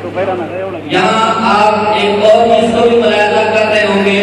یہاں آپ ایک اور چیز کو بھی ملاحظہ کر رہے ہوں گے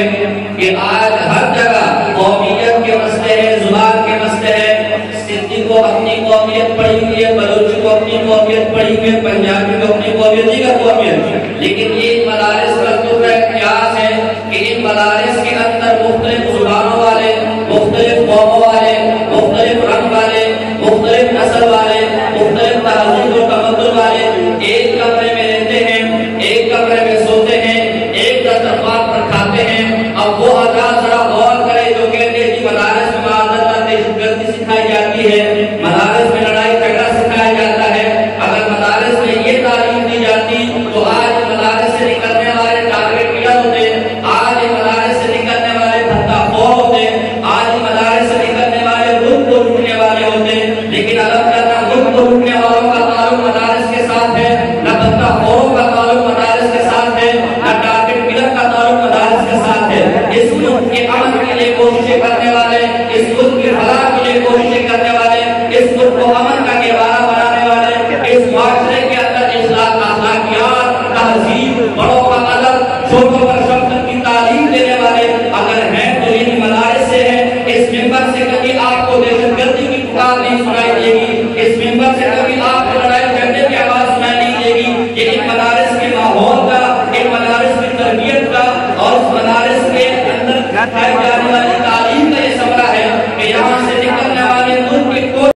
کہ آج ہر جگہ قومیت کے مسئلے ہیں، زبان کے مسئلے ہیں. سندھی کو اپنی قومیت پڑھی ہوئی ہے، بلوچی کو اپنی قومیت پڑھی ہوئی ہے، پنجابی کو اپنی قومیت، دیگر قومیت. لیکن یہ مدارس کا جو امتیاز ہے کہ ان مدارس کے اندر مختلف زبانوں والے، مختلف قوموں والے، مختلف رنگ والے، مختلف نسل والے، مختلف تہذیب و تمدن والے ایک کمرے میں رہتے ہیں، ایک کمرے میں سوتے ہیں، ایک دسترخوان پر کھاتے ہیں. اب وہ حضرات ذرا غور کرے جو کہتے ہیں کہ مدارس میں معذرت دہشت گردی سکھائی جاتی ہے، مدارس میں لڑائی جھگڑا سکھایا جاتا ہے. اگر مدارس میں یہ تعلیم دی جاتی تو آج مدارس سے نکلنے والے ٹارگٹ کلر ہوتے، آج مدارس سے نکلنے والے بھتہ خور ہوتے، آج مدارس سے نکلنے والے ملک کو لوٹنے والے ہوتے. لیکن الحمدللہ ملک کو لوٹنے والوں کا تعلق مدارس کے ساتھ ہے، نہ بھتہ خوروں کا تعلق مدارس کے ساتھ ہے، نہ ٹارگٹ کلر کا تعلق مدارس کے ساتھ ہے. اس ملک کے امن کے لیے کوششیں کرنے والے، اس ملک کی فلاح کے لیے کوششیں کرنے والے، اس ملک کو امن کا گہوارہ بنانے والے، اس معاشرے کے اندر اخلاق، اخلاقیات، تہذیب، بڑوں کا ادب، چھوٹوں پر شفقت کی تعلیم دینے والے اگر ہیں تو یہ مدارس سے ہیں. اس ممبر سے کبھی آپ کو دہشت گردی کی پکار نہیں سنائی دے گی، اس ممبر سے کبھی آپ کو لڑائی جھگڑے کی آواز سنائی نہیں دے گی. یہ ان مدارس کے ماحول کا، ان مدارس کی تربیت کا اور اس مدارس کے اندر سکھائی جانے والی تعلیم